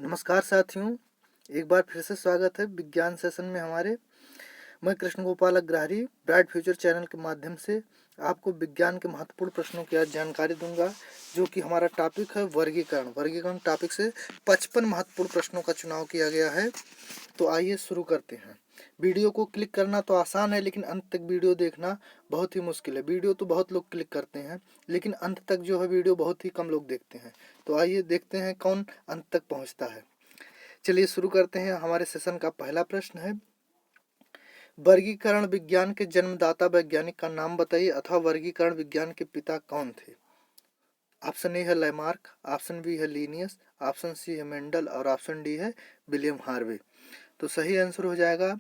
नमस्कार साथियों, एक बार फिर से स्वागत है विज्ञान सेशन में हमारे। मैं Krishna Gopal Agrahari bright future channel के माध्यम से आपको विज्ञान के महत्वपूर्ण प्रश्नों की आज जानकारी दूंगा, जो कि हमारा टॉपिक है वर्गीकरण। वर्गीकरण टॉपिक से 55 महत्वपूर्ण प्रश्नों का चुनाव किया गया है। तो आइए शुरू करते हैं। वीडियो को क्लिक करना तो आसान है, लेकिन अंत तक वीडियो देखना बहुत ही मुश्किल है। वीडियो तो बहुत लोग क्लिक करते हैं, लेकिन अंत तक जो है वीडियो बहुत ही कम लोग देखते हैं। तो आइए देखते हैं कौन अंत तक पहुंचता है। चलिए शुरू करते हैं। हमारे सेशन का पहला प्रश्न है, वर्गीकरण विज्ञान के जन्मदाता वैज्ञानिक का नाम बताइए अथवा वर्गीकरण विज्ञान के पिता कौन थे। ऑप्शन ए है लैमार्क, ऑप्शन बी है लीनियस, ऑप्शन सी है मेंडल और ऑप्शन डी है विलियम हार्वे। तो सही आंसर हो जाएगा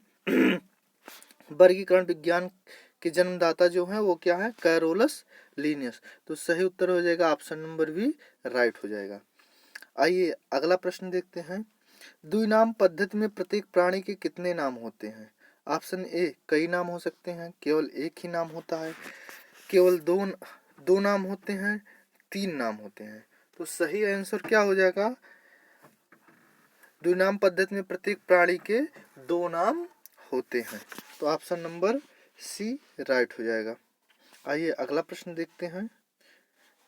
वर्गीकरण विज्ञान के जन्मदाता जो है वो क्या है, कैरोलस लीनियस। तो सही उत्तर हो जाएगा ऑप्शन नंबर बी, राइट हो जाएगा। आइए अगला प्रश्न देखते हैं। द्विनाम पद्धति में प्रत्येक प्राणी के कितने नाम होते हैं। ऑप्शन ए कई नाम हो सकते हैं, केवल एक ही नाम होता है, केवल दो नाम होते हैं, तीन नाम होते हैं। तो सही आंसर क्या हो जाएगा, द्विनाम पद्धति में प्रत्येक प्राणी के दो नाम होते हैं। तो ऑप्शन नंबर सी राइट हो जाएगा। आइए अगला प्रश्न देखते हैं।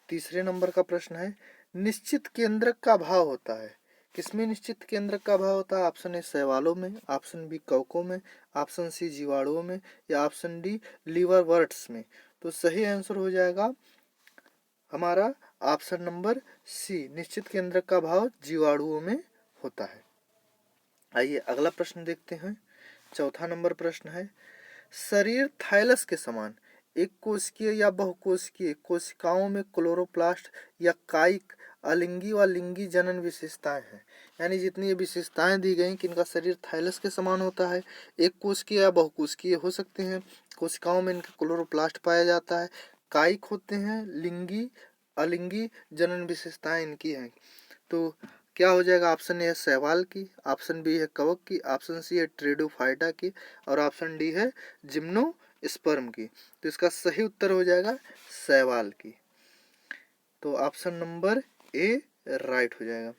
तीसरे नंबर का प्रश्न है, निश्चित केंद्रक का भाव होता है। किसमें निश्चित केंद्रक का भाव होता है। ऑप्शन ए शैवालों में, ऑप्शन बी कवकों में, ऑप्शन सी जीवाणुओं में या ऑप्शन डी लीवरवर्ट्स में। तो सही आंसर हो जाएगा हमारा ऑप्शन नंबर सी, निश्चित केंद्रक का भाव जीवाणुओं में होता है। आइए अगला प्रश्न देखते हैं। चौथा नंबर प्रश्न है, शरीर थाइलस के समान एक कोशिकीय या बहुकोशिकीय कोशिकाओं में क्लोरोप्लास्ट या कायिक अलिंगी व लिंगी जनन विशेषताएं हैं। यानी जितनी ये विशेषताएं दी गई कि इनका शरीर थाइलस के समान होता है, एक कोशिकीय या बहुकोशिकीय हो सकते हैं, कोशिकाओं में इनका क्लोरोप्लास्ट पाया जाता है, कायिक होते हैं, लिंगी अलिंगी जनन विशेषताएं इनकी हैं। तो क्या हो जाएगा, ऑप्शन ए है शैवाल की, ऑप्शन बी है कवक की, ऑप्शन सी है ट्रेडोफाइटा की और ऑप्शन डी है जिम्नोस्पर्म की। तो इसका सही उत्तर हो जाएगा शैवाल की। तो ऑप्शन नंबर ए राइट हो जाएगा।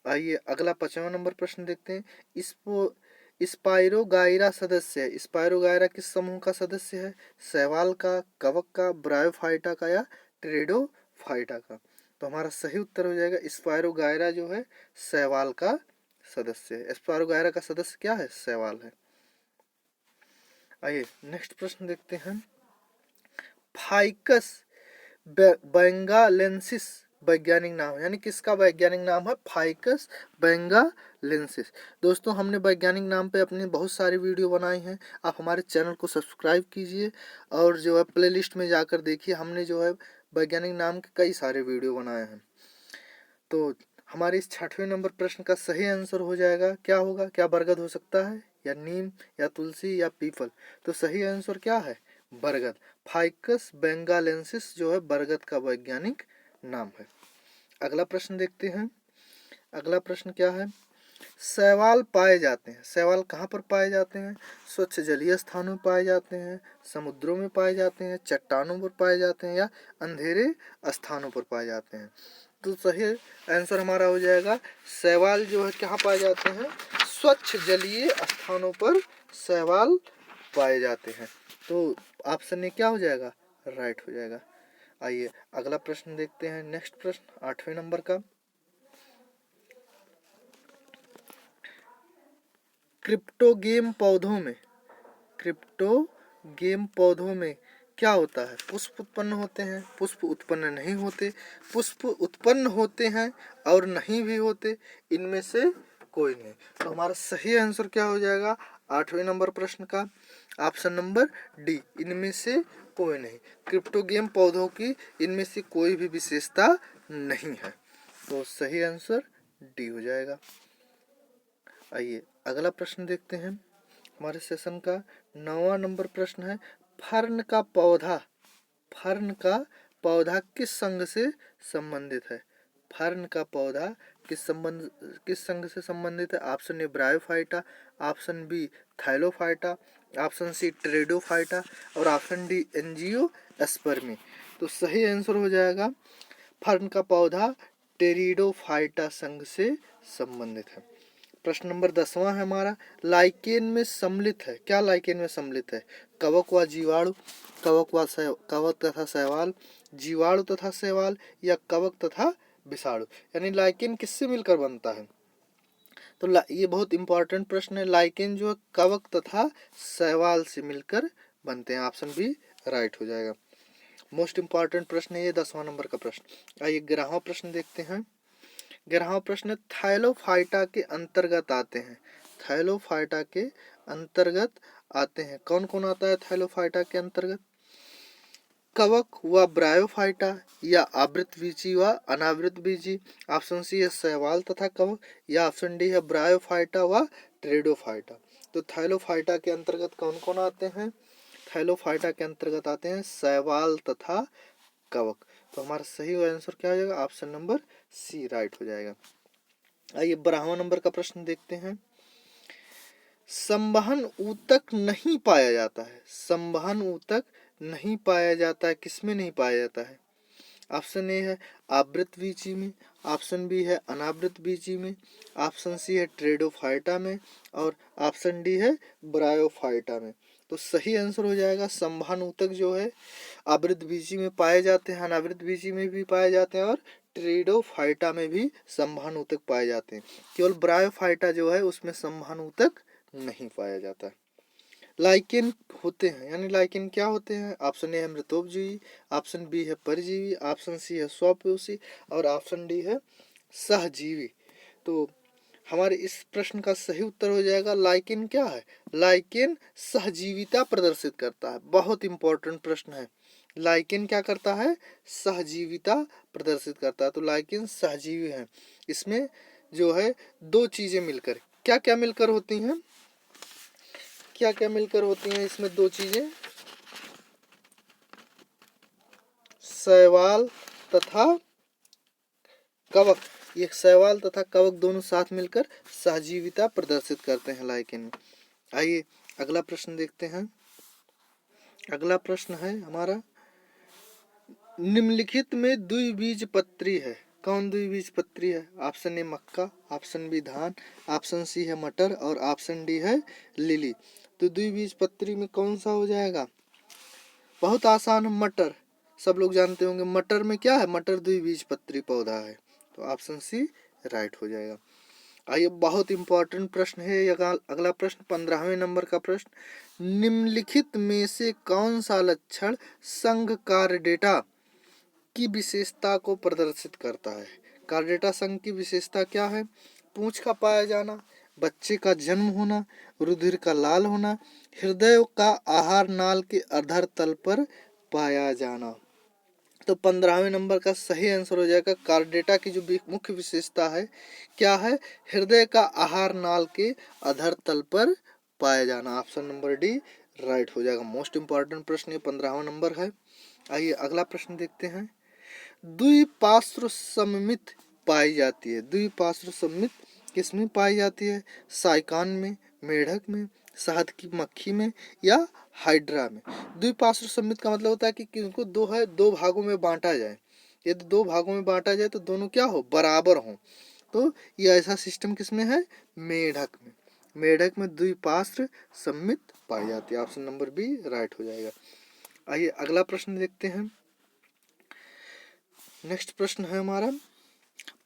आइए अगला 5वां नंबर प्रश्न देखते हैं। इसको स्पाइरोगाइरा सदस्य है, स्पाइरोगाइरा किस समूह का सदस्य है। शैवाल का, कवक का, ब्रायोफाइटा का या ट्रेडोफाइटा का। तो हमारा सही उत्तर हो जाएगा स्पाइरोगाइरा जो है शैवाल का सदस्य है। स्पाइरोगाइरा का सदस्य क्या है, शैवाल है। आइए नेक्स्ट प्रश्न देखते हैं। फाइकस बेंगालेंसिस वैज्ञानिक नाम है, यानी किसका वैज्ञानिक नाम है, फाइकस बेंगालेंसिस। दोस्तों हमने वैज्ञानिक नाम पे अपनी बहुत सारी वीडियो बनाई हैं, आप हमारे चैनल को सब्सक्राइब कीजिए और जो है प्लेलिस्ट में जाकर देखिए, हमने जो है वैज्ञानिक नाम के कई सारे वीडियो बनाए हैं। तो हमारे इस 6वें नंबर प्रश्न का सही आंसर हो जाएगा, क्या होगा, क्या बरगद हो सकता है या नीम या तुलसी या पीपल। तो सही आंसर क्या है, बरगद। फाइकस बेंगालेंसिस जो है बरगद का वैज्ञानिक नाम है। अगला प्रश्न देखते हैं। अगला प्रश्न क्या है, शैवाल पाए जाते हैं, शैवाल कहाँ पर पाए जाते हैं। स्वच्छ जलीय स्थानों में पाए जाते हैं, समुद्रों में पाए जाते हैं, चट्टानों पर पाए जाते हैं या अंधेरे स्थानों पर पाए जाते हैं। तो सही आंसर हमारा हो जाएगा शैवाल जो है कहाँ पाए जाते हैं, स्वच्छ जलीय स्थानों पर शैवाल पाए जाते हैं। तो ऑप्शन ए क्या हो जाएगा, राइट हो जाएगा। आइए अगला प्रश्न देखते हैं। नेक्स्ट प्रश्न 8वें नंबर का, क्रिप्टोगेम पौधों में क्या होता है। पुष्प उत्पन्न होते हैं, पुष्प उत्पन्न नहीं होते, पुष्प उत्पन्न होते हैं और नहीं भी होते, इनमें से कोई नहीं। तो हमारा सही आंसर क्या हो जाएगा 8वें नंबर प्रश्न का, ऑप्शन नंबर डी, इनमें से कोई नहीं। क्रिप्टोगेम पौधों की इनमें से कोई भी विशेषता नहीं है। तो सही आंसर डी हो जाएगा। आइए अगला प्रश्न देखते हैं। हमारे सेशन का 9वां नंबर प्रश्न है, फर्न का पौधा किस संघ से संबंधित है। फर्न का पौधा किस संघ से संबंधित है। Option A bryophyta, option B thallophyta, option C pteridophyta और ऑप्शन डी एंजियोस्पर्मी। तो सही आंसर हो जाएगा फर्न का पौधा टेरिडोफाइटा संघ से संबंधित है। प्रश्न नंबर 10वां है हमारा, लाइकेन में सम्मिलित है। क्या लाइकेन में सम्मिलित है? कवक व जीवाणु, कवक तथा शैवाल, जीवाणु तथा शैवाल, या कवक तथा विषाणु। यानी लाइकेन किससे मिलकर बनता है? तो ये बहुत इंपॉर्टेंट प्रश्न है। लाइकेन जो है कवक तथा शैवाल से मिलकर बनते हैं। ऑप्शन बी राइट हो जाएगा। मोस्ट इंपॉर्टेंट प्रश्न है ये 10वां नंबर का प्रश्न। आइए 11वां प्रश्न देखते हैं। 11वां प्रश्न थाइलोफाइटा के अंतर्गत आते हैं। थाइलोफाइटा के अंतर्गत आते हैं। कौन कौन आता है थाइलोफाइटा के अंतर्गत? कवक व ब्रायोफाइटा, या आवृतबीजी व अनावृतबीजी। ऑप्शन सी है शैवाल तथा कवक, या ऑप्शन डी है ब्रायोफाइटा व टेरिडोफाइटा। तो थाइलोफाइटा के अंतर्गत कौन कौन आते हैं? थाइलोफाइटा के अंतर्गत आते हैं शैवाल तथा कवक। तो हमारा सही आंसर क्या हो जाएगा? ऑप्शन नंबर सी राइट हो जाएगा। आइए 12वां नंबर का प्रश्न देखते हैं। संवहन ऊतक नहीं पाया जाता है। संवहन ऊतक नहीं पाया जाता है, किसमें नहीं पाया जाता है? ऑप्शन ए है आवृत बीजी में, ऑप्शन बी है अनावृत बीजी में, ऑप्शन सी है टेरिडोफाइटा में, और ऑप्शन डी है ब्रायोफाइटा में। तो सही आंसर हो जाएगा संवहन ऊतक जो है आवृत बीजी में पाए जाते हैं, अनावृत बीजी में भी पाए जाते हैं, और टेरिडोफाइटा में भी संवहन ऊतक पाए जाते हैं। केवल ब्रायोफाइटा जो है उसमें संवहन ऊतक नहीं पाया जाता है। लाइकेन होते हैं, यानी लाइकेन क्या होते हैं? ऑप्शन ए है मृतोपजीवी, ऑप्शन बी है परजीवी, ऑप्शन सी है स्वपोषी, और ऑप्शन डी है सहजीवी। तो हमारे इस प्रश्न का सही उत्तर हो जाएगा लाइकेन क्या है? लाइकेन सहजीविता प्रदर्शित करता है। बहुत इंपॉर्टेंट प्रश्न है। लाइकेन क्या करता है? सहजीविता प्रदर्शित करता है। तो लाइकेन सहजीवी है। इसमें जो है दो चीजें मिलकर, क्या क्या मिलकर होती हैं? क्या क्या मिलकर होती हैं इसमें? दो चीजें, शैवाल तथा कवक। ये शैवाल तथा कवक दोनों साथ मिलकर सहजीविता प्रदर्शित करते हैं लाइकेन में। आइए अगला प्रश्न देखते हैं। अगला प्रश्न है हमारा, निम्नलिखित में द्विबीजपत्री है। कौन द्विबीजपत्री है? ऑप्शन ए मक्का, ऑप्शन बी धान, ऑप्शन सी है मटर, और ऑप्शन डी है लिली। तो द्विबीजपत्री में कौन सा हो जाएगा? बहुत आसान, मटर। सब लोग जानते होंगे मटर में क्या है? मटर द्विबीजपत्री पौधा है। तो ऑप्शन सी राइट हो जाएगा। आइए बहुत इंपॉर्टेंट प्रश्न है अगला प्रश्न 15वें नंबर का प्रश्न, निम्नलिखित में से कौन सा लक्षण संघ कार्य डेटा की विशेषता को प्रदर्शित करता है? कार्य डेटा संघ की विशेषता क्या है? पूंछ का पाया जाना, बच्चे का जन्म होना, रुधिर का लाल होना, हृदय का आहार नाल के अधर तल पर पाया जाना। तो 15वें नंबर का सही आंसर हो जाएगा कार्य डेटा की जो मुख्य विशेषता है क्या है? हृदय का आहार नाल के अधर तल पर पाया जाना। ऑप्शन नंबर डी राइट हो जाएगा। मोस्ट इंपॉर्टेंट प्रश्न ये 15वां नंबर है। आइए अगला प्रश्न देखते हैं। द्विपार्श्व सममित पाई जाती है। द्विपार्श्व सममित किसमें पाई जाती है? साइकान में, मेढक में, शहद की मक्खी में, या हाइड्रा में। द्विपार्श्व सममित का मतलब होता है कि इनको दो भागों में बांटा जाए। यदि दो भागों में बांटा जाए तो दोनों क्या हो? बराबर हो। तो ये ऐसा सिस्टम किसमें है? मेढक में। मेढक में द्विपार्श्व सममित पाई जाती है। ऑप्शन नंबर बी राइट हो जाएगा। आइए अगला प्रश्न देखते हैं। नेक्स्ट प्रश्न है हमारा,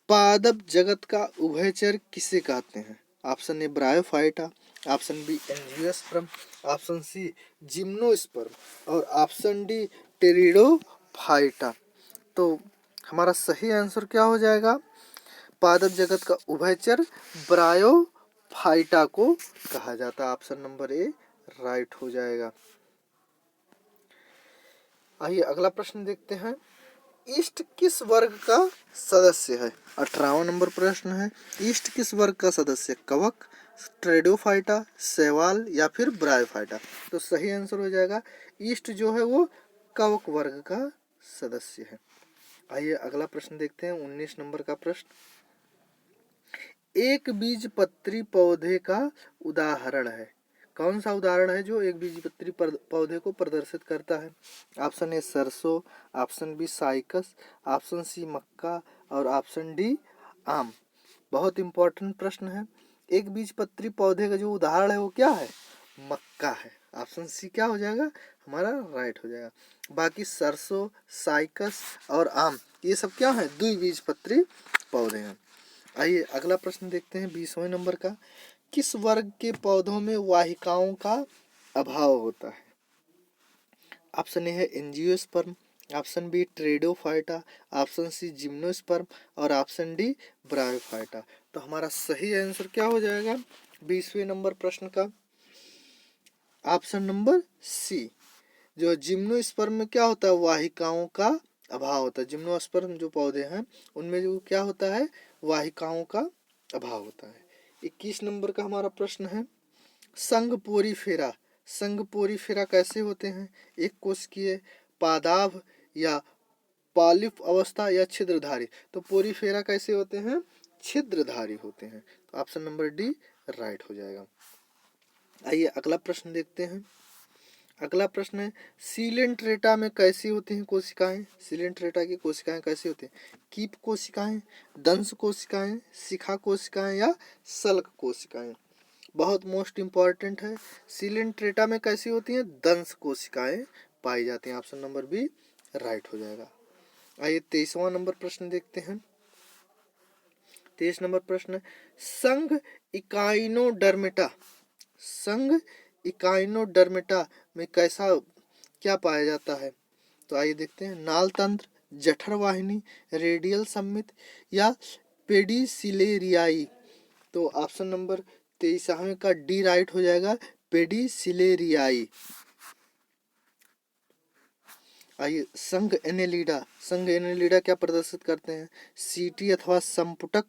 पादप जगत का उभयचर किसे कहते हैं? Option A bryophyta, option B angiosperm, option C gymnosperm, और ऑप्शन डी टेरिडोफाइटा। तो हमारा सही आंसर क्या हो जाएगा? पादप जगत का उभयचर ब्रायोफाइटा को कहा जाता है। ऑप्शन नंबर ए राइट हो जाएगा। आइए अगला प्रश्न देखते हैं। ईस्ट किस वर्ग का सदस्य है? 18वां नंबर प्रश्न है। ईस्ट किस वर्ग का सदस्य? कवक, टेरिडोफाइटा, शैवाल, या फिर ब्रायोफाइटा। तो सही आंसर हो जाएगा ईस्ट जो है वो कवक वर्ग का सदस्य है। आइए अगला प्रश्न देखते हैं। 19 नंबर का प्रश्न, एक बीजपत्री पौधे का उदाहरण है। कौन सा उदाहरण है जो एक बीजपत्री पौधे को प्रदर्शित करता है? ऑप्शन ए सरसों, option B cycas, option C मक्का, और ऑप्शन डी आम। बहुत इंपॉर्टेंट प्रश्न है। एक बीजपत्री पौधे का जो उदाहरण है वो क्या है? मक्का है। ऑप्शन सी क्या हो जाएगा हमारा राइट हो जाएगा। बाकी सरसों, साइकस और आम ये सब क्या है? द्विबीजपत्री पौधे हैं। आइए अगला प्रश्न देखते हैं 20वें नंबर का। किस वर्ग के पौधों में वाहिकाओं का अभाव होता है? ऑप्शन ए है angiosperm, option B pteridophyta, option C gymnosperm और ऑप्शन डी ब्रायोफाइटा। तो हमारा सही आंसर क्या हो जाएगा 20वें नंबर प्रश्न का? Option number C. जो जिम्नोस्पर्म में क्या होता है? वाहिकाओं का अभाव होता है। जिम्नोस्पर्म जो पौधे हैं उनमें जो क्या होता है? वाहिकाओं का अभाव होता है। 21 नंबर का हमारा प्रश्न है संघ पोरीफेरा। संघ पोरीफेरा कैसे होते हैं? एक कोशिकीय, पादाभ या पॉलिप अवस्था या छिद्रधारी। तो पोरीफेरा कैसे होते हैं? छिद्रधारी होते हैं। तो ऑप्शन नंबर डी राइट हो जाएगा। आइए अगला प्रश्न देखते हैं। अगला प्रश्न है सीलेंट्रेटा में कैसी होती हैं कोशिकाएं? सीलेंट्रेटा की कोशिकाएं कैसी होती हैं? कीप कोशिकाएं, दंश कोशिकाएं, शिखा कोशिकाएं या सल्क कोशिकाएं। बहुत मोस्ट इम्पॉर्टेंट है। सीलेंट्रेटा में कैसी होती हैं? दंश कोशिकाएं पाई जाती हैं। ऑप्शन नंबर बी राइट हो जाएगा। आइए 23वां नंबर प्रश्न देखते हैं। 23 नंबर प्रश्न संघ इकाइनोडर्मिटा। संघ इकाइनोडर्मिटा में कैसा क्या पाया जाता है? तो आइए देखते हैं नाल तंत्र, जठर वाहिनी, रेडियल सम्मित या पेडिसिलेरियाई। तो ऑप्शन नंबर 23वें का डी राइट हो जाएगा, पेडिसिलेरियाई। आइए संघ एनेलिडा। संघ एनेलिडा क्या प्रदर्शित करते हैं? सीटी अथवा संपुटक,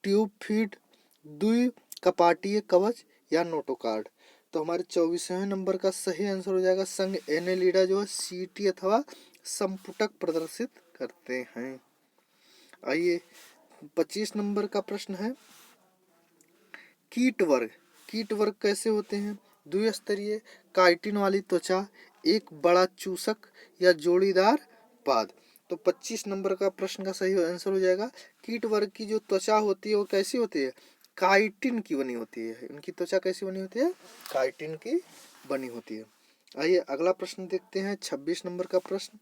ट्यूब फीड, द्विकपाटीय कवच या नोटोकार्ड। तो हमारे 24वें नंबर का सही आंसर हो जाएगा संघ एनेलिडा जो है सीटी अथवा संपुटक प्रदर्शित करते हैं। आइए 25 नंबर का प्रश्न है कीट वर्ग। कीट वर्ग कैसे होते हैं? द्विस्तरीय, काइटिन वाली त्वचा, एक बड़ा चूसक या जोड़ीदार पाद। तो 25 नंबर का प्रश्न का सही आंसर हो जाएगा कीट वर्ग की जो त्वचा होती है वो कैसी होती है? काइटिन की बनी होती है। इनकी त्वचा कैसी बनी होती है? काइटिन की बनी होती है। आइए अगला प्रश्न देखते हैं 26 नंबर का प्रश्न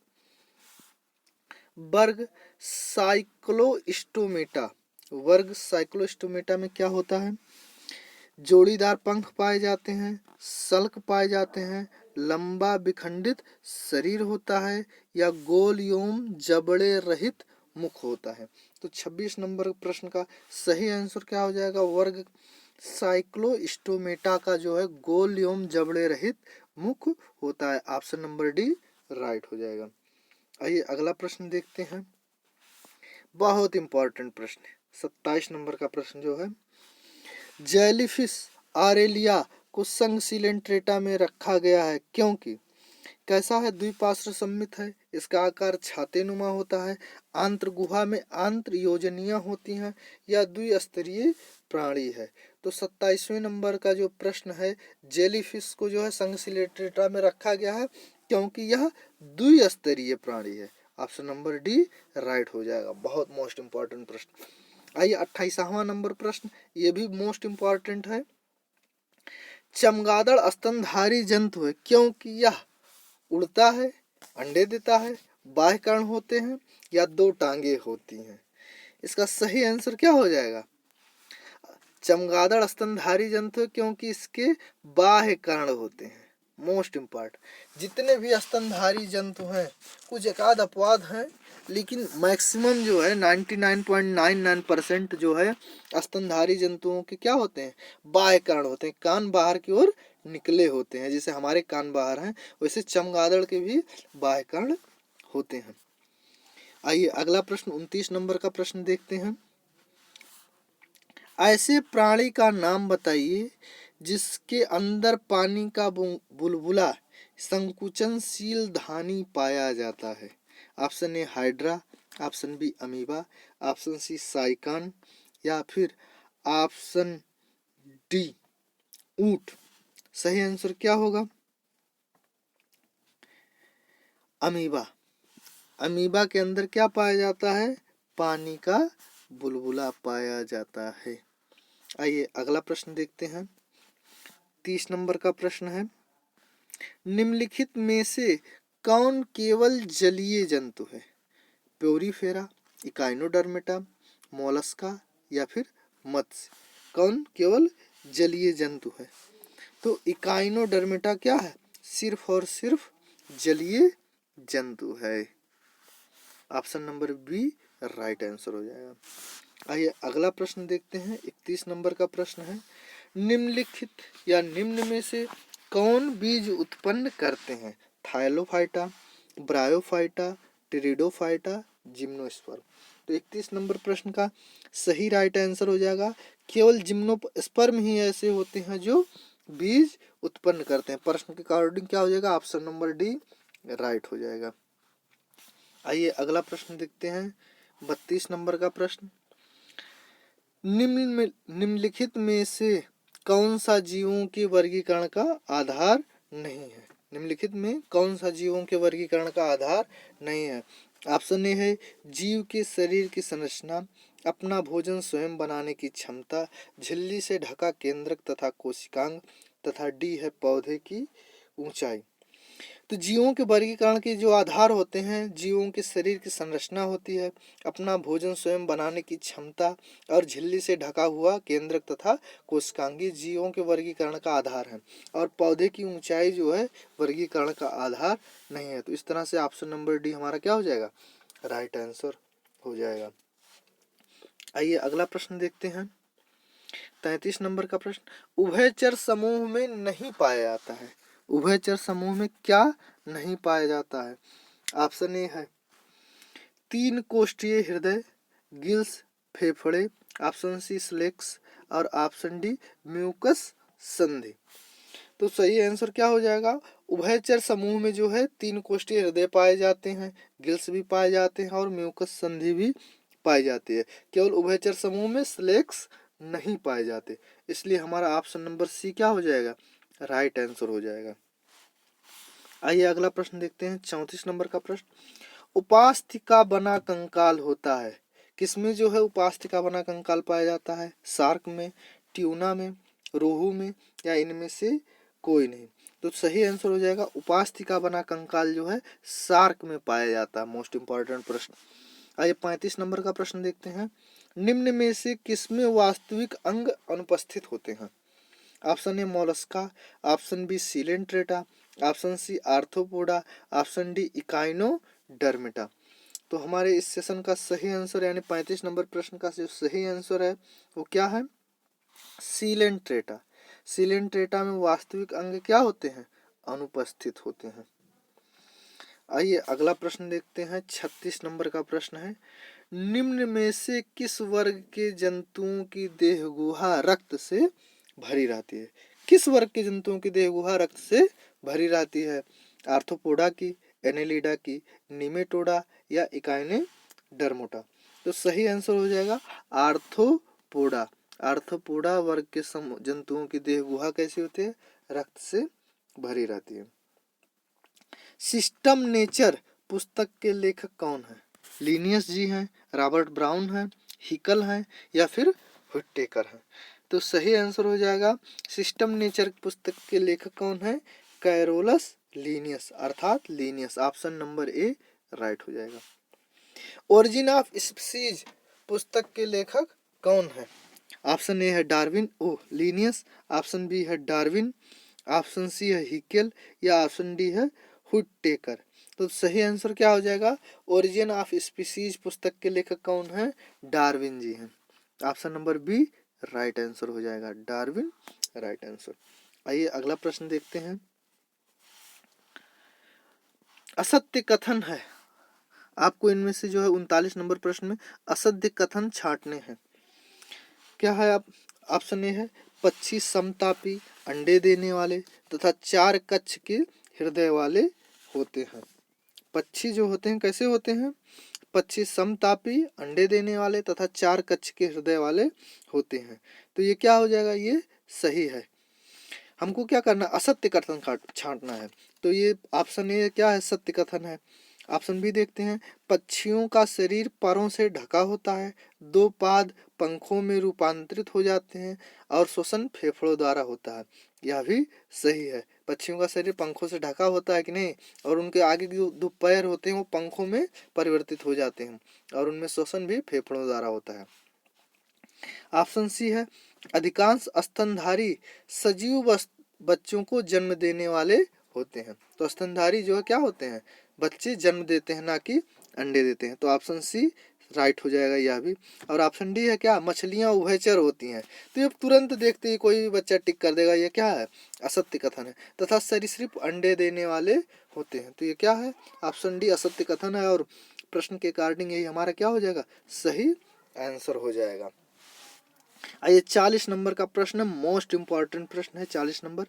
वर्ग साइक्लोस्टोमेटा। वर्ग साइक्लोस्टोमेटा में क्या होता है? जोड़ीदार पंख पाए जाते हैं, सल्क पाए जाते हैं, लंबा विखंडित शरीर होता है या गोल एवं जबड़े रहित मुख होता है। तो 26 नंबर प्रश्न का सही आंसर क्या हो जाएगा? वर्ग साइक्लोस्टोमेटा का जो है गोल एवं जबड़े रहित मुख होता है। ऑप्शन नंबर डी राइट हो जाएगा। आइए अगला प्रश्न देखते हैं। बहुत इंपॉर्टेंट प्रश्न है 27 नंबर का प्रश्न जो है जेलीफिश आरेलिया को संघ सीलेंट्रेटा में रखा गया है क्योंकि कैसा है? द्विपार्श्व सम्मित है, इसका आकार छातेनुमा होता है, आंत्र गुहा में आंत्र योजनियां होती हैं या द्विस्तरीय प्राणी है। तो 27वें नंबर का जो प्रश्न है जेलीफिश को जो है संघ सीलेंट्रेटा में रखा गया है क्योंकि यह द्विस्तरीय प्राणी है। ऑप्शन नंबर डी राइट हो जाएगा। बहुत मोस्ट इम्पॉर्टेंट प्रश्न। आइए 28वां नंबर प्रश्न, ये भी मोस्ट इम्पॉर्टेंट है। चमगादड़ स्तनधारी जंतु है क्योंकि यह उड़ता है, अंडे देता है, बाह्य कर्ण होते हैं या दो टांगे होती हैं। इसका सही आंसर क्या हो जाएगा? चमगादड़ स्तनधारी जंतु है क्योंकि इसके बाह्य कर्ण होते हैं। Most important. जितने भी स्तनधारी जंतु हैं कुछ एकाध अपवाद हैं लेकिन मैक्सिमम जो है 99.99% जो है स्तनधारी जंतुओं के क्या होते हैं? बाह्य कर्ण होते हैं। कान बाहर की ओर निकले होते हैं। जैसे हमारे कान बाहर हैं वैसे चमगादड़ के भी बाह्य कर्ण होते हैं। आइए अगला प्रश्न 29 नंबर का प्रश्न देखते हैं। ऐसे प्राणी का नाम बताइए जिसके अंदर पानी का बुलबुला संकुचनशील धानी पाया जाता है। Option A hydra, option B amoeba, option C sycon या फिर ऑप्शन डी ऊंट। सही आंसर क्या होगा? अमीबा। अमीबा के अंदर क्या पाया जाता है? पानी का बुलबुला पाया जाता है। आइए अगला प्रश्न देखते हैं। 30 नंबर का प्रश्न है, निम्नलिखित में से कौन केवल जलीय जंतु है? प्योरीफेरा, इकाइनोडर्मेटा, मोलस्का या फिर मत्स्य। कौन केवल जलीय जंतु है? तो इकाइनोडर्मेटा क्या है? सिर्फ और सिर्फ जलीय जंतु है। Option number B right answer हो जाएगा। आइए अगला प्रश्न देखते हैं। 31 नंबर का प्रश्न है, निम्नलिखित या निम्न में से कौन बीज उत्पन्न करते हैं? थाइलोफाइटा, ब्रायोफाइटा, टेरिडोफाइटा, जिम्नोस्पर्म। तो 31 नंबर प्रश्न का सही राइट आंसर हो जाएगा, केवल जिम्नोस्पर्म ही ऐसे होते हैं जो बीज उत्पन्न करते हैं। प्रश्न के अकॉर्डिंग क्या हो जाएगा? ऑप्शन नंबर डी राइट हो जाएगा। आइए अगला प्रश्न देखते हैं। 32 नंबर का प्रश्न, निम्नलिखित में से कौन सा जीवों के वर्गीकरण का आधार नहीं है? निम्नलिखित में कौन सा जीवों के वर्गीकरण का आधार नहीं है? ऑप्शन ए है जीव के शरीर की संरचना, अपना भोजन स्वयं बनाने की क्षमता, झिल्ली से ढका केंद्रक तथा कोशिकांग, तथा डी है पौधे की ऊंचाई। तो जीवों के वर्गीकरण के जो आधार होते हैं, जीवों के शरीर की संरचना होती है, अपना भोजन स्वयं बनाने की क्षमता और झिल्ली से ढका हुआ केंद्रक तथा कोशिकांगी जीवों के वर्गीकरण का आधार है, और पौधे की ऊंचाई जो है वर्गीकरण का आधार नहीं है। तो इस तरह से ऑप्शन नंबर डी हमारा क्या हो जाएगा? राइट आंसर हो जाएगा। आइए अगला प्रश्न देखते हैं। 33 नंबर का प्रश्न, उभयचर समूह में नहीं पाया जाता है। उभयचर समूह में क्या नहीं पाया जाता है? ऑप्शन ए है 3 कोष्ठीय हृदय, गिल्स, फेफड़े, ऑप्शन सी स्लेक्स और ऑप्शन डी म्यूकस संधि। तो सही आंसर क्या हो जाएगा? उभयचर समूह में जो है 3 कोष्ठीय हृदय पाए जाते हैं, गिल्स भी पाए जाते हैं और म्यूकस संधि भी पाई जाती है। केवल उभयचर समूह में स्लेक्स नहीं पाए जाते, इसलिए हमारा ऑप्शन नंबर सी क्या हो जाएगा? राइट आंसर हो जाएगा। आइए अगला प्रश्न देखते हैं। 34 नंबर का प्रश्न, उपास्थिका बना कंकाल होता है किसमें जो है उपास्थिका बना कंकाल पाया जाता है? शार्क में, ट्यूना में, रोहू में या इनमें से कोई नहीं। तो सही आंसर हो जाएगा उपास्थिका बना कंकाल जो है शार्क में पाया जाता है। मोस्ट इंपॉर्टेंट प्रश्न। आइए 35 नंबर का प्रश्न देखते हैं। निम्न में से किसमें वास्तविक अंग अनुपस्थित होते हैं? Option A mollusca, option B coelenterata, option C arthropoda, option D echinodermata. तो हमारे इस सेशन का सही आंसर यानी 35 नंबर प्रश्न का जो सही आंसर है वो क्या है? सीलेंट्रेटा। सीलेंट्रेटा में वास्तविक अंग क्या होते हैं? अनुपस्थित होते हैं। आइए अगला प्रश्न देखते हैं। 36 नंबर का प्रश्न है, निम्न में से किस वर्ग के जंतुओं की देह गुहा रक्त से भरी रहती है? किस वर्ग के जंतुओं की देह गुहा रक्त से भरी रहती है? आर्थ्रोपोडा की, एनेलिडा की, निमेटोडा या इकाइनोडर्मेटा। तो सही आंसर हो जाएगा आर्थ्रोपोडा। आर्थ्रोपोडा वर्ग के जंतुओं की देह गुहा कैसी होती है? रक्त से भरी रहती है। सिस्टम नेचर पुस्तक के लेखक कौन है? लिनियस जी हैं, रॉबर्ट ब्राउन हैं, हिकल हैं या फिर हुट्टेकर हैं। तो सही आंसर हो जाएगा सिस्टम नेचर पुस्तक के लेखक कौन है? कैरोलस लिनियस अर्थात Linnaeus. Option number A right हो जाएगा। ओरिजिन ऑफ स्पीसीज पुस्तक के लेखक कौन है? ऑप्शन ए है डार्विन लिनियस, ऑप्शन बी है डार्विन, ऑप्शन सी है हिकेल या ऑप्शन डी है हुट्टेकर। तो सही आंसर क्या हो जाएगा? ओरिजिन ऑफ स्पीसीज पुस्तक के लेखक कौन है? डार्विन जी हैं। Option number B right answer हो जाएगा, डार्विन राइट आंसर। आइए अगला प्रश्न देखते हैं। असत्य कथन है, आपको इनमें से जो है 39 नंबर प्रश्न में असत्य कथन छांटने हैं। क्या है? आप ऑप्शन ए है पक्षी समतापी, अंडे देने वाले तथा 4 कक्ष के हृदय वाले होते हैं। पक्षी जो होते हैं कैसे होते हैं? पक्षी समतापी, अंडे देने वाले तथा 4 कक्ष के हृदय वाले होते हैं। तो ये क्या हो जाएगा? ये सही है। हमको क्या करना? असत्य कथन छांटना है। तो ये ऑप्शन ए क्या है? सत्य कथन है। ऑप्शन बी देखते हैं, पक्षियों का शरीर परों से ढका होता है, दो पाद पंखों में रूपांतरित हो जाते हैं और श्वसन फेफड़ों द्वारा होता है। यह भी सही है। पक्षियों का शरीर पंखों से ढका होता है कि नहीं, और उनके आगे के जो दो पैर होते हैं वो पंखों में परिवर्तित हो जाते हैं और उनमें श्वसन भी फेफड़ों द्वारा होता है। ऑप्शन सी है, अधिकांश स्तनधारी सजीव बच्चों को जन्म देने वाले होते हैं। तो स्तनधारी जो है क्या होते हैं, बच्चे जन्म देते हैं, ना कि अंडे देते हैं। तो ऑप्शन सी राइट हो जाएगा यह भी। और ऑप्शन डी है क्या, मछलियां उभयचर होती हैं। तो ये तुरंत देखते ही कोई भी बच्चा टिक कर देगा, ये क्या है, असत्य कथन है। तथा सरीसृप अंडे देने वाले होते हैं। तो ये क्या है, ऑप्शन डी असत्य कथन है और प्रश्न के अकॉर्डिंग यही हमारा क्या हो जाएगा, सही आंसर हो जाएगा। आइए 40 नंबर का प्रश्न, मोस्ट इंपॉर्टेंट प्रश्न है 40 नंबर।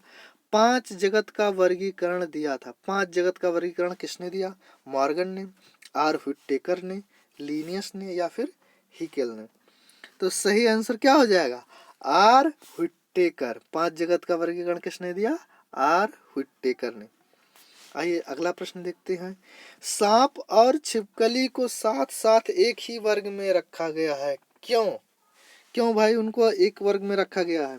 5 जगत का वर्गीकरण दिया था। 5 जगत का वर्गीकरण किसने दिया, मॉर्गन ने, आर व्हिटेकर ने, लीनियस ने या फिर हिकेल ने। तो सही आंसर क्या हो जाएगा, आर व्हिटेकर। 5 जगत का वर्गीकरण किसने दिया, आर व्हिटेकर ने। आइए अगला प्रश्न देखते हैं। सांप और छिपकली को साथ साथ एक ही वर्ग में रखा गया है, क्यों? क्यों भाई उनको एक वर्ग में रखा गया है?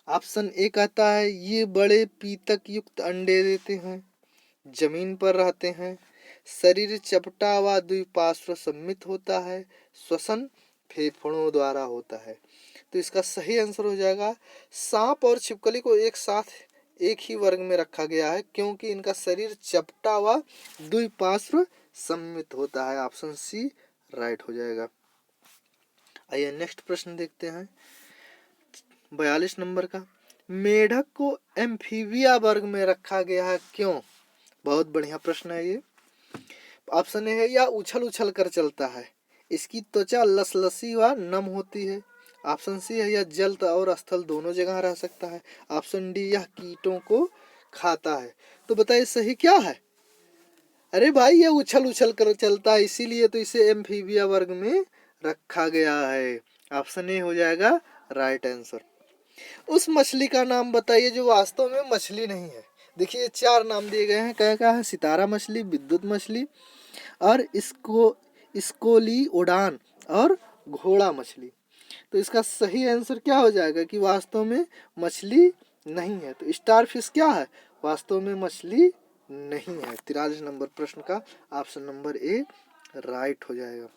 ऑप्शन ए कहता है, ये बड़े पीतक युक्त अंडे देते हैं, जमीन पर रहते हैं, शरीर चपटा व द्विपार्श्व सममित होता है, श्वसन फेफड़ों द्वारा होता है। तो इसका सही आंसर हो जाएगा, सांप और छिपकली को एक साथ एक ही वर्ग में रखा गया है क्योंकि इनका शरीर चपटा व द्विपार्श्व सममित होता है। ऑप्शन सी राइट हो जाएगा। आइए नेक्स्ट प्रश्न देखते हैं 42 नंबर का। मेढक को एम्फीबिया वर्ग में रखा गया है, क्यों? बहुत बढ़िया प्रश्न है ये। ऑप्शन ए है, यह उछल उछल कर चलता है, इसकी त्वचा लसलसी व नम होती है। ऑप्शन सी है, यह जल और स्थल दोनों जगह रह सकता है। ऑप्शन डी, यह कीटों को खाता है। तो बताइए सही क्या है? अरे भाई ये उछल उछल कर चलता है, इसीलिए तो इसे एम्फीबिया वर्ग में रखा गया है। ऑप्शन ए हो जाएगा राइट आंसर। उस मछली का नाम बताइए जो वास्तव में मछली नहीं है। देखिए 4 नाम दिए गए हैं, क्या क्या है, सितारा मछली, विद्युत मछली और स्कोली उड़ान और घोड़ा मछली। तो इसका सही आंसर क्या हो जाएगा कि वास्तव में मछली नहीं है। तो स्टार फिश क्या है, वास्तव में मछली नहीं है। 43 नंबर प्रश्न का ऑप्शन नंबर ए राइट हो जाएगा।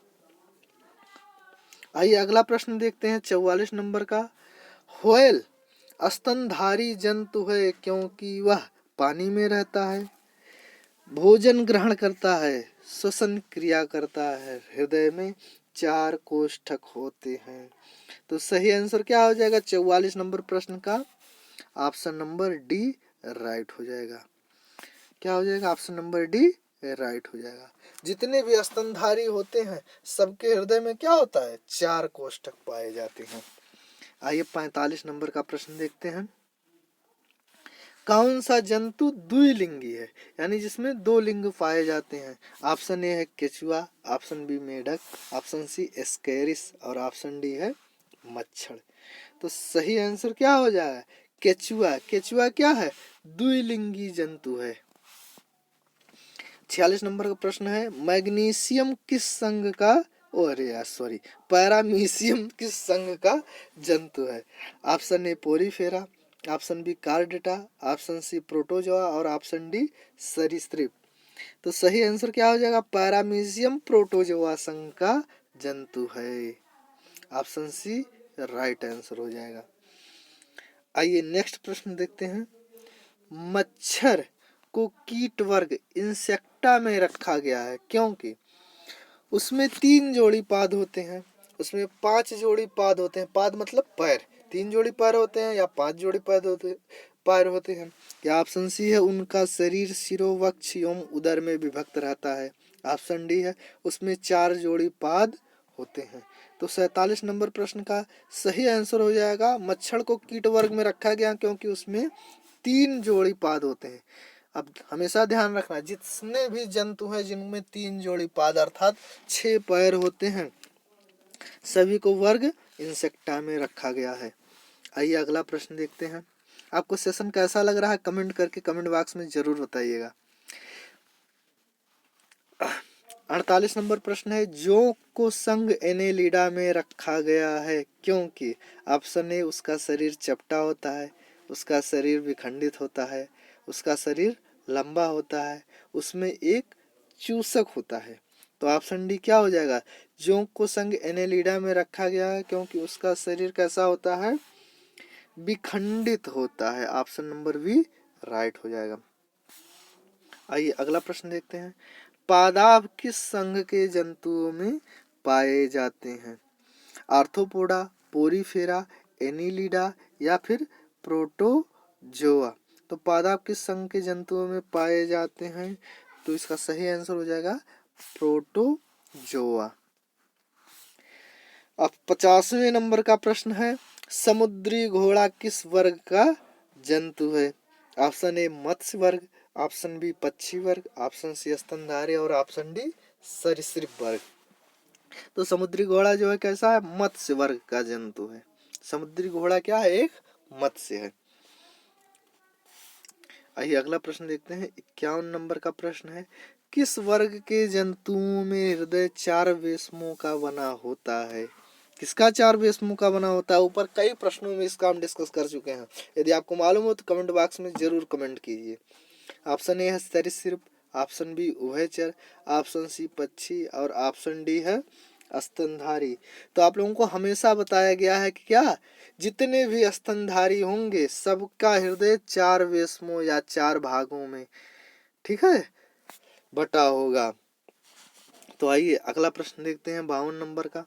आइए अगला प्रश्न देखते हैं 44 नंबर का। व्हेल स्तनधारी जंतु है क्योंकि वह पानी में रहता है, भोजन ग्रहण करता है, श्वसन क्रिया करता है, हृदय में 4 कोष्ठक होते हैं। तो सही आंसर क्या हो जाएगा 44 नंबर प्रश्न का, ऑप्शन नंबर डी राइट हो जाएगा। क्या हो जाएगा, ऑप्शन नंबर डी राइट हो जाएगा। जितने भी स्तनधारी होते हैं सबके हृदय में क्या होता है, 4 कोष्ठक पाए जाते हैं। आइए 45 नंबर का प्रश्न देखते हैं। कौन सा जंतु द्विलिंगी है, यानी जिसमें 2 लिंग पाए जाते हैं? ऑप्शन ए है केचुआ, ऑप्शन बी मेढक, ऑप्शन सी एस्केरिस और ऑप्शन डी है मच्छर। तो सही आंसर क्या हो जाएगा, केचुआ। केचुआ क्या है, द्विलिंगी जंतु है। 46 नंबर का प्रश्न है, मैग्नीशियम किस संघ का, अरे यार सॉरी, पैरामीशियम किस संघ का जंतु है? Option A porifera, option B chordata, option C protozoa और ऑप्शन डी सरीसृप। तो सही आंसर क्या हो जाएगा, पैरामीशियम प्रोटोजोआ संघ का जंतु है। ऑप्शन सी राइट आंसर हो जाएगा। आइए नेक्स्ट प्रश्न देखते हैं। मच्छर को कीट वर्ग इंसेक्टा में रखा गया है क्योंकि उसमें 3 जोड़ी पाद होते हैं, उसमें 5 जोड़ी पाद होते हैं। पाद मतलब पैर, 3 जोड़ी पैर होते हैं या 5 जोड़ी पैर होते हैं। या ऑप्शन सी है, उनका शरीर शिरोवक्ष एवं उदर में विभक्त रहता है। ऑप्शन डी है, उसमें 4 जोड़ी पाद होते हैं। तो 47 नंबर प्रश्न का सही आंसर हो जाएगा, मच्छर को कीट वर्ग में रखा गया क्योंकि उसमें 3 जोड़ी पाद होते हैं। अब हमेशा ध्यान रखना, जितने भी जंतु हैं जिनमें 3 जोड़ी पाद अर्थात 6 पैर होते हैं, सभी को वर्ग इंसेक्टा में रखा गया है। आइए अगला प्रश्न देखते हैं। आपको सेशन कैसा लग रहा है कमेंट करके कमेंट बॉक्स में जरूर बताइएगा। 48 नंबर प्रश्न है, जोंक को संघ एनेलिडा में रखा गया है क्योंकि ऑप्शन ए उसका शरीर चपटा होता है, उसका शरीर विखंडित होता है, उसका शरीर लंबा होता है, उसमें एक चूसक होता है। तो ऑप्शन डी क्या हो जाएगा, जोंक को संघ एनेलिडा में रखा गया है क्योंकि उसका शरीर कैसा होता है, विखंडित होता है। ऑप्शन नंबर बी राइट हो जाएगा। आइए अगला प्रश्न देखते हैं, पादाब किस संघ के जंतुओं में पाए जाते हैं, आर्थ्रोपोडा, पोरीफेरा, एनिलिडा या फिर प्रोटोजोआ। तो पादाब किस संघ के जंतुओं में पाए जाते हैं, तो इसका सही आंसर हो जाएगा प्रोटोजोआ। अब 50वें नंबर का प्रश्न है, समुद्री घोड़ा किस वर्ग का जंतु है, ऑप्शन ए मत्स्य वर्ग, ऑप्शन बी पक्षी वर्ग, ऑप्शन सी स्तनधारी और ऑप्शन डी सरीसृप वर्ग। तो समुद्री घोड़ा जो है कैसा है, मत्स्य वर्ग का जंतु है। समुद्री घोड़ा क्या है, एक मत्स्य है। आइए अगला प्रश्न देखते हैं, 51 नंबर का प्रश्न है, किस वर्ग के जंतुओं में हृदय 4 वेशमों का बना होता है, किसका 4 वेशमों का बना होता है। ऊपर कई प्रश्नों में इसका हम डिस्कस कर चुके हैं, यदि आपको मालूम हो तो कमेंट बॉक्स में जरूर कमेंट कीजिए। ऑप्शन ए है सरीसृप, ऑप्शन बी उभयचर, ऑप्शन सी पक्षी और ऑप्शन डी है स्तनधारी। तो आप लोगों को हमेशा बताया गया है कि क्या, जितने भी स्तनधारी होंगे सबका हृदय 4 वेशमों या 4 भागों में, ठीक है, बटा होगा। तो आइए अगला प्रश्न देखते हैं 52 नंबर का,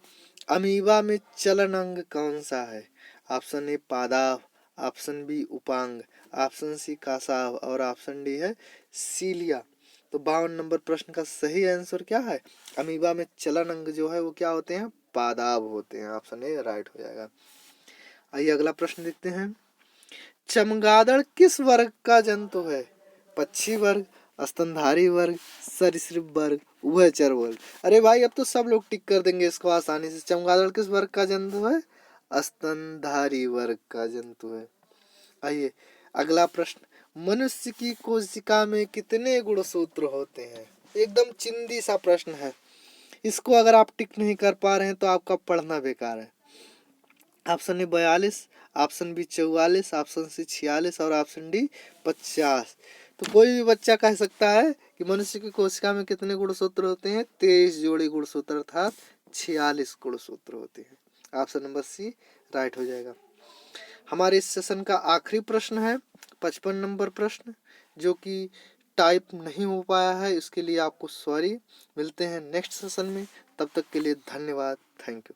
अमीबा में चलन अंग कौन सा है, ऑप्शन ए पादाव, ऑप्शन बी उपांग, ऑप्शन सी कासाव और ऑप्शन डी है सीलिया। तो 52 नंबर प्रश्न का सही आंसर क्या है, अमीबा में चलन अंग जो है वो क्या होते हैं, पादाव होते हैं। ऑप्शन ए राइट हो जाएगा। आइए अगला प्रश्न देखते हैं, चमगादड़ किस वर्ग का जंतु है, पक्षी वर्ग, स्तनधारी वर्ग, सरीसृप वर्ग, उभयचर वर्ग। अरे भाई अब तो सब लोग टिक कर देंगे इसको आसानी से। चमगादड़ किस वर्ग का जंतु है, स्तनधारी वर्ग का जंतु है। आइए अगला प्रश्न, मनुष्य की कोशिका में कितने गुणसूत्र होते हैं, एकदम चिंदी सा प्रश्न है, इसको अगर आप टिक नहीं कर पा रहे हैं तो आपका पढ़ना बेकार है। Option A 42, option B 44, option C 46 और ऑप्शन डी 50। तो कोई भी बच्चा कह सकता है कि मनुष्य की कोशिका में कितने गुणसूत्र होते हैं, 23 जोड़ी गुणसूत्र अर्थात 46 गुणसूत्र होते हैं। ऑप्शन नंबर सी राइट हो जाएगा। हमारे इस सेशन का आखिरी प्रश्न है 55 नंबर प्रश्न, जो कि टाइप नहीं हो पाया है, इसके लिए आपको सॉरी। मिलते हैं नेक्स्ट सेशन में, तब तक के लिए धन्यवाद, थैंक यू।